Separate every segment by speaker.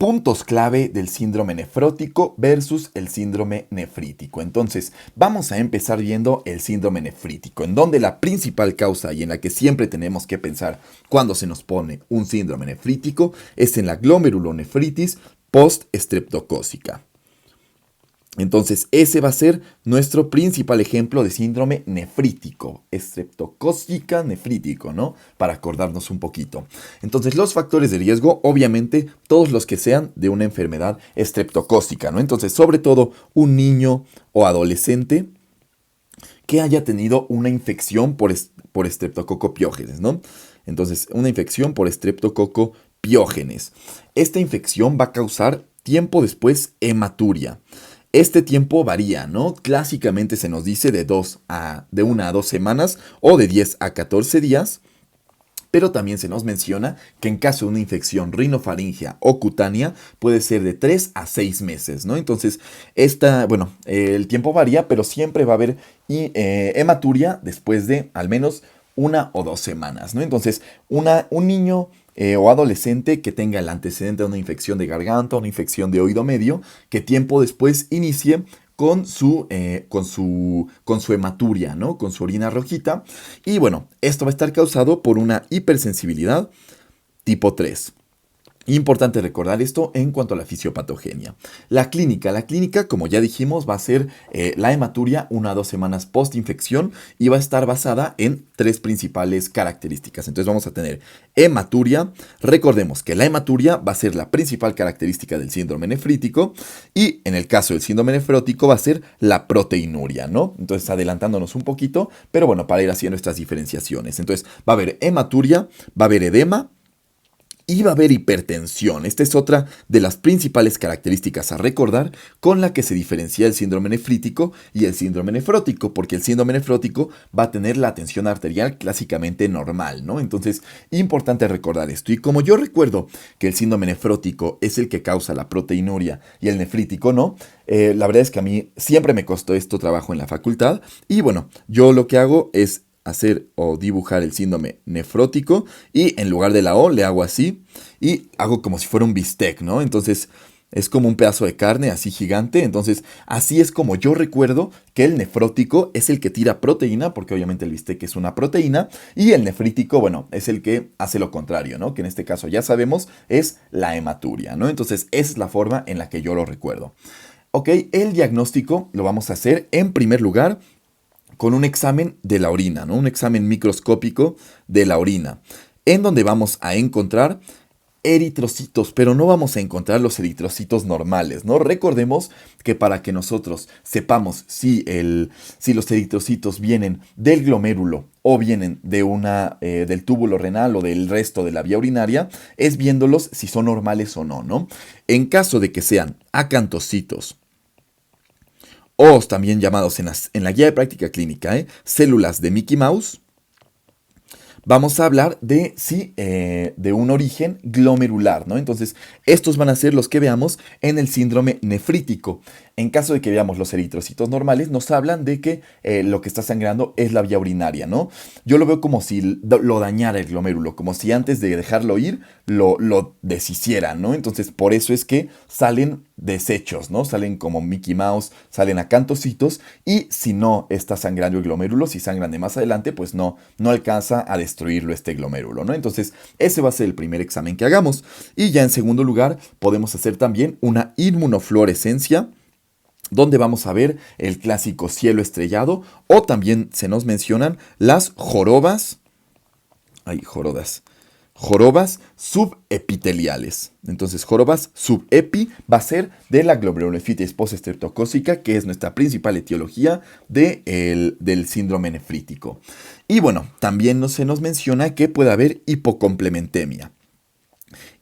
Speaker 1: puntos clave del síndrome nefrótico versus el síndrome nefrítico. Entonces, vamos a empezar viendo el síndrome nefrítico, en donde la principal causa y en la que siempre tenemos que pensar cuando se nos pone un síndrome nefrítico es en la glomerulonefritis post-estreptocócica. Entonces, ese va a ser nuestro principal ejemplo de síndrome nefrítico, estreptocócica nefrítico, ¿no? Para acordarnos un poquito. Entonces, los factores de riesgo, obviamente, todos los que sean de una enfermedad estreptocócica, ¿no? Entonces, sobre todo, un niño o adolescente que haya tenido una infección por estreptococo piógenes, ¿no? Entonces, una infección por estreptococo piógenes. Esta infección va a causar tiempo después hematuria. Este tiempo varía, ¿no? Clásicamente se nos dice de 1 a 2 semanas o de 10 a 14 días, pero también se nos menciona que en caso de una infección rinofaringea o cutánea puede ser de 3 a 6 meses, ¿no? Entonces, el tiempo varía, pero siempre va a haber hematuria después de al menos 1 o 2 semanas, ¿no? Entonces, un niño o adolescente que tenga el antecedente de una infección de garganta, una infección de oído medio, que tiempo después inicie con su hematuria, ¿no? Con su orina rojita. Y bueno, esto va a estar causado por una hipersensibilidad tipo 3. Importante recordar esto en cuanto a la fisiopatogenia. La clínica, como ya dijimos, va a ser la hematuria 1 a 2 semanas post-infección y va a estar basada en 3 principales características. Entonces vamos a tener hematuria. Recordemos que la hematuria va a ser la principal característica del síndrome nefrítico y en el caso del síndrome nefrótico va a ser la proteinuria, ¿no? Entonces adelantándonos un poquito, pero bueno, para ir haciendo estas diferenciaciones. Entonces va a haber hematuria, va a haber edema, y va a haber hipertensión. Esta es otra de las principales características a recordar con la que se diferencia el síndrome nefrítico y el síndrome nefrótico, porque el síndrome nefrótico va a tener la tensión arterial clásicamente normal, ¿no? Entonces, importante recordar esto. Y como yo recuerdo que el síndrome nefrótico es el que causa la proteinuria y el nefrítico no, la verdad es que a mí siempre me costó esto trabajo en la facultad. Y bueno, yo lo que hago es hacer o dibujar el síndrome nefrótico y en lugar de la O le hago así y hago como si fuera un bistec, ¿no? Entonces es como un pedazo de carne así gigante. Entonces así es como yo recuerdo que el nefrótico es el que tira proteína, porque obviamente el bistec es una proteína, y el nefrítico, bueno, es el que hace lo contrario, ¿no? Que en este caso ya sabemos es la hematuria, ¿no? Entonces esa es la forma en la que yo lo recuerdo. Ok, el diagnóstico lo vamos a hacer en primer lugar con un examen de la orina, ¿no? Un examen microscópico de la orina, en donde vamos a encontrar eritrocitos, pero no vamos a encontrar los eritrocitos normales, ¿no? Recordemos que para que nosotros sepamos si los eritrocitos vienen del glomérulo o vienen del túbulo renal o del resto de la vía urinaria, es viéndolos si son normales o no, ¿no? En caso de que sean acantocitos, o también llamados en la guía de práctica clínica, células de Mickey Mouse, vamos a hablar de un origen glomerular, ¿no? Entonces, estos van a ser los que veamos en el síndrome nefrítico. En caso de que veamos los eritrocitos normales, nos hablan de que lo que está sangrando es la vía urinaria, ¿no? Yo lo veo como si lo dañara el glomérulo, como si antes de dejarlo ir, lo deshiciera, ¿no? Entonces, por eso es que salen desechos, ¿no? Salen como Mickey Mouse, salen acantocitos, y si no está sangrando el glomérulo, si sangran de más adelante, pues no alcanza a destruirlo este glomérulo, ¿no? Entonces, ese va a ser el primer examen que hagamos. Y ya en segundo lugar, podemos hacer también una inmunofluorescencia, donde vamos a ver el clásico cielo estrellado, o también se nos mencionan las jorobas subepiteliales. Entonces, jorobas subepi va a ser de la glomerulonefritis postestreptocócica, que es nuestra principal etiología del síndrome nefrítico. Y bueno, también se nos menciona que puede haber hipocomplementemia.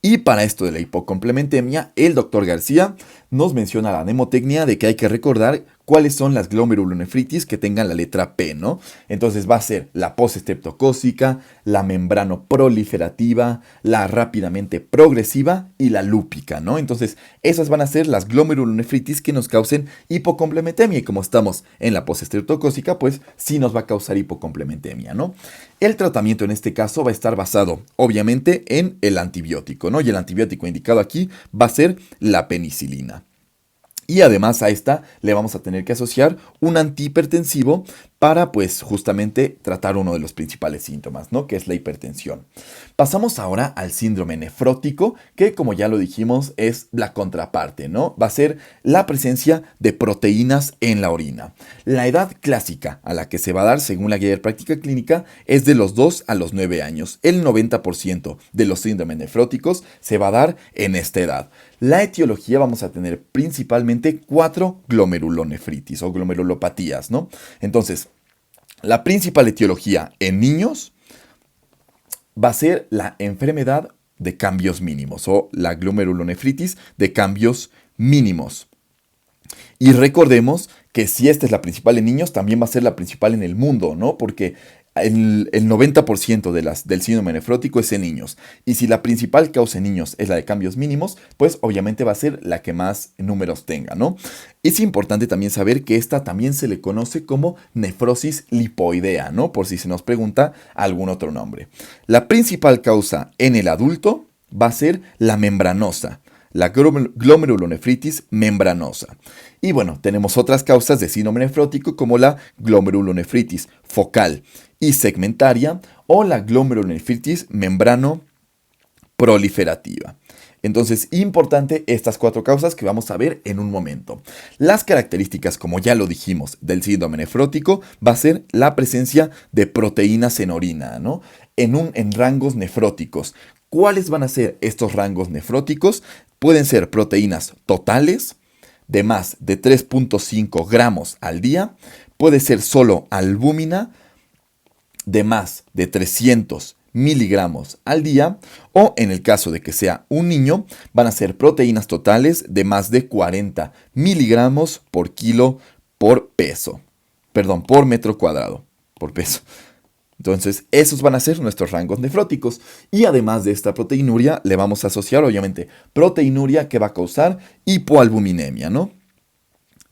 Speaker 1: Y para esto de la hipocomplementemia, el doctor García nos menciona la mnemotecnia de que hay que recordar cuáles son las glomerulonefritis que tengan la letra P, ¿no? Entonces va a ser la postestreptocócica, la membrano proliferativa, la rápidamente progresiva y la lúpica, ¿no? Entonces esas van a ser las glomerulonefritis que nos causen hipocomplementemia, y como estamos en la postestreptocócica, pues sí nos va a causar hipocomplementemia, ¿no? El tratamiento en este caso va a estar basado, obviamente, en el antibiótico, ¿no? Y el antibiótico indicado aquí va a ser la penicilina. Y además a esta le vamos a tener que asociar un antihipertensivo para, pues, justamente tratar uno de los principales síntomas, ¿no? Que es la hipertensión. Pasamos ahora al síndrome nefrótico, que como ya lo dijimos es la contraparte, ¿no? Va a ser la presencia de proteínas en la orina. La edad clásica a la que se va a dar, según la guía de práctica clínica, es de los 2 a los 9 años. El 90% de los síndromes nefróticos se va a dar en esta edad. La etiología vamos a tener principalmente 4 glomerulonefritis o glomerulopatías, ¿no? Entonces, la principal etiología en niños va a ser la enfermedad de cambios mínimos o la glomerulonefritis de cambios mínimos. Y recordemos que si esta es la principal en niños, también va a ser la principal en el mundo, ¿no? Porque el 90% del síndrome nefrótico es en niños. Y si la principal causa en niños es la de cambios mínimos, pues obviamente va a ser la que más números tenga, ¿no? Es importante también saber que esta también se le conoce como nefrosis lipoidea, ¿no? Por si se nos pregunta algún otro nombre. La principal causa en el adulto va a ser la membranosa, la glomerulonefritis membranosa. Y bueno, tenemos otras causas de síndrome nefrótico como la glomerulonefritis focal y segmentaria o la glomerulonefritis membrano proliferativa. Entonces, importante estas 4 causas que vamos a ver en un momento. Las características, como ya lo dijimos, del síndrome nefrótico va a ser la presencia de proteínas en orina, ¿no? En rangos nefróticos. ¿Cuáles van a ser estos rangos nefróticos? Pueden ser proteínas totales de más de 3.5 gramos al día. Puede ser solo albúmina de más de 300 miligramos al día, o en el caso de que sea un niño, van a ser proteínas totales de más de 40 miligramos por kilo por peso. Perdón, por metro cuadrado, por peso. Entonces, esos van a ser nuestros rangos nefróticos. Y además de esta proteinuria, le vamos a asociar, obviamente, proteinuria que va a causar hipoalbuminemia, ¿no?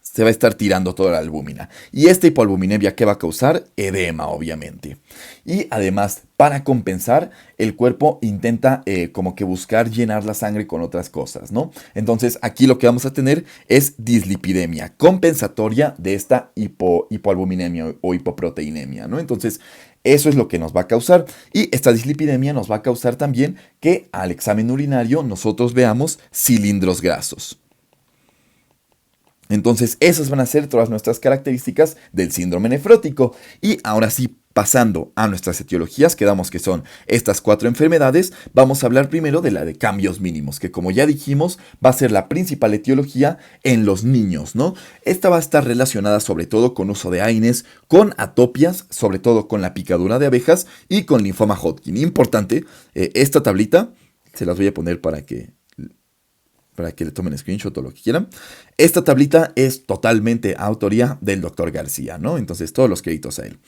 Speaker 1: Se va a estar tirando toda la albúmina. Y esta hipoalbuminemia que va a causar edema, obviamente. Y además, para compensar, el cuerpo intenta como que buscar llenar la sangre con otras cosas, ¿no? Entonces, aquí lo que vamos a tener es dislipidemia compensatoria de esta hipoalbuminemia o hipoproteinemia, ¿no? Entonces, eso es lo que nos va a causar. Y esta dislipidemia nos va a causar también que al examen urinario nosotros veamos cilindros grasos. Entonces, esas van a ser todas nuestras características del síndrome nefrótico. Y ahora sí, pasando a nuestras etiologías, quedamos que son estas 4 enfermedades. Vamos a hablar primero de la de cambios mínimos, que como ya dijimos, va a ser la principal etiología en los niños, ¿no? Esta va a estar relacionada sobre todo con uso de AINES, con atopias, sobre todo con la picadura de abejas y con linfoma Hodgkin. Importante, esta tablita, se las voy a poner para que le tomen screenshot o lo que quieran. Esta tablita es totalmente autoría del doctor García, ¿no? Entonces, todos los créditos a él.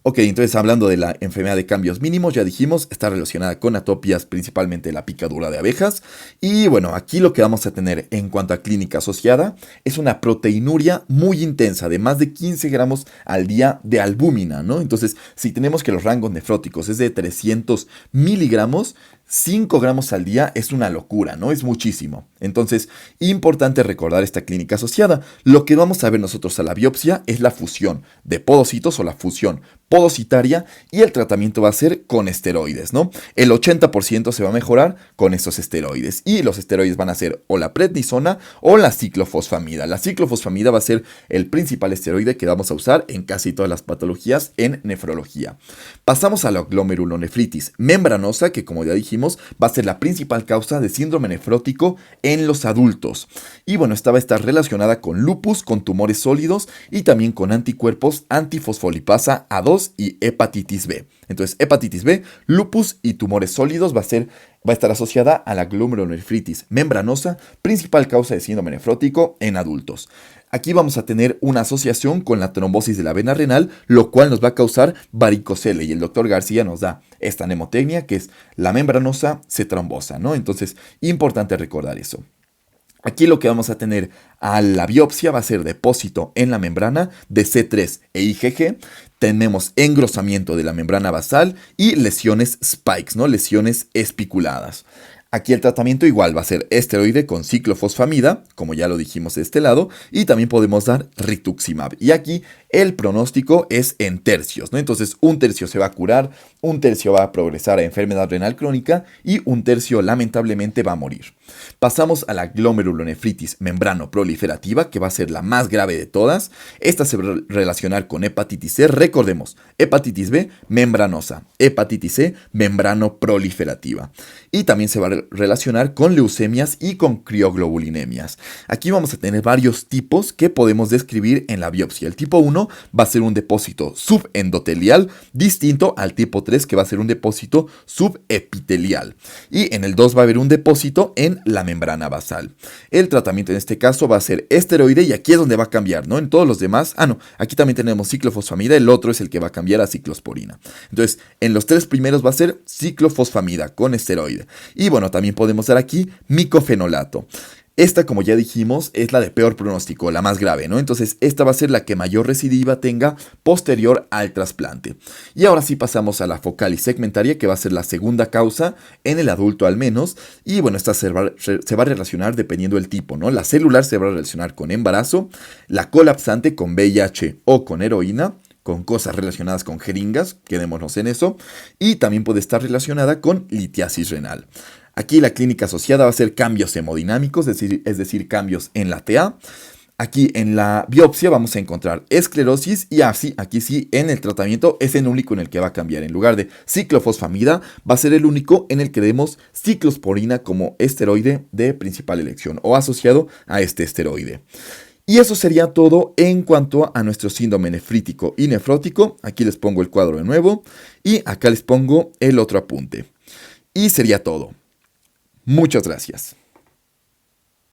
Speaker 1: Ok, entonces hablando de la enfermedad de cambios mínimos, ya dijimos, está relacionada con atopias, principalmente la picadura de abejas. Y bueno, aquí lo que vamos a tener en cuanto a clínica asociada es una proteinuria muy intensa de más de 15 gramos al día de albúmina, ¿no? Entonces, si tenemos que los rangos nefróticos es de 300 miligramos, 5 gramos al día es una locura, ¿no? Es muchísimo. Entonces, importante recordar esta clínica asociada. Lo que vamos a ver nosotros a la biopsia es la fusión de podocitos o la fusión podocitaria, y el tratamiento va a ser con esteroides, ¿no? El 80% se va a mejorar con estos esteroides, y los esteroides van a ser o la prednisona o la ciclofosfamida. La ciclofosfamida va a ser el principal esteroide que vamos a usar en casi todas las patologías en nefrología. Pasamos a la glomerulonefritis membranosa, que como ya dijimos, va a ser la principal causa de síndrome nefrótico en los adultos. Y bueno, esta va a estar relacionada con lupus, con tumores sólidos y también con anticuerpos antifosfolipasa A2 y hepatitis B. Entonces, hepatitis B, lupus y tumores sólidos va a estar asociada a la glomerulonefritis membranosa, principal causa de síndrome nefrótico en adultos. Aquí vamos a tener una asociación con la trombosis de la vena renal, lo cual nos va a causar varicocele. Y el doctor García nos da esta mnemotecnia, que es la membranosa se trombosa, ¿no? Entonces, importante recordar eso. Aquí lo que vamos a tener a la biopsia va a ser depósito en la membrana de C3 e IgG. Tenemos engrosamiento de la membrana basal y lesiones spikes, ¿no? Lesiones espiculadas. Aquí el tratamiento igual va a ser esteroide con ciclofosfamida, como ya lo dijimos de este lado, y también podemos dar rituximab. Y aquí el pronóstico es en tercios, ¿no? Entonces, un tercio se va a curar, un tercio va a progresar a enfermedad renal crónica y un tercio lamentablemente va a morir. Pasamos a la glomerulonefritis membrano-proliferativa, que va a ser la más grave de todas. Esta se va a relacionar con hepatitis C. Recordemos, hepatitis B, membranosa, hepatitis C, membrano-proliferativa. Y también se va a relacionar con leucemias y con crioglobulinemias. Aquí vamos a tener varios tipos que podemos describir en la biopsia. El tipo 1 va a ser un depósito subendotelial, distinto al tipo 3, que va a ser un depósito subepitelial. Y en el 2 va a haber un depósito en la membrana basal. El tratamiento en este caso va a ser esteroide, y aquí es donde va a cambiar, ¿no? En todos los demás, aquí también tenemos ciclofosfamida, el otro es el que va a cambiar a ciclosporina. Entonces, en los 3 primeros va a ser ciclofosfamida con esteroide. Y bueno, también podemos dar aquí micofenolato. Esta, como ya dijimos, es la de peor pronóstico, la más grave, ¿no? Entonces, esta va a ser la que mayor recidiva tenga posterior al trasplante. Y ahora sí pasamos a la focal y segmentaria, que va a ser la segunda causa en el adulto al menos. Y bueno, esta se va a relacionar dependiendo del tipo, ¿no? La celular se va a relacionar con embarazo, la colapsante con VIH o con heroína, con cosas relacionadas con jeringas, quedémonos en eso, y también puede estar relacionada con litiasis renal. Aquí la clínica asociada va a ser cambios hemodinámicos, es decir, cambios en la TA. Aquí en la biopsia vamos a encontrar esclerosis y así, aquí sí, en el tratamiento es el único en el que va a cambiar. En lugar de ciclofosfamida, va a ser el único en el que demos ciclosporina como esteroide de principal elección o asociado a este esteroide. Y eso sería todo en cuanto a nuestro síndrome nefrítico y nefrótico. Aquí les pongo el cuadro de nuevo y acá les pongo el otro apunte. Y sería todo. Muchas gracias.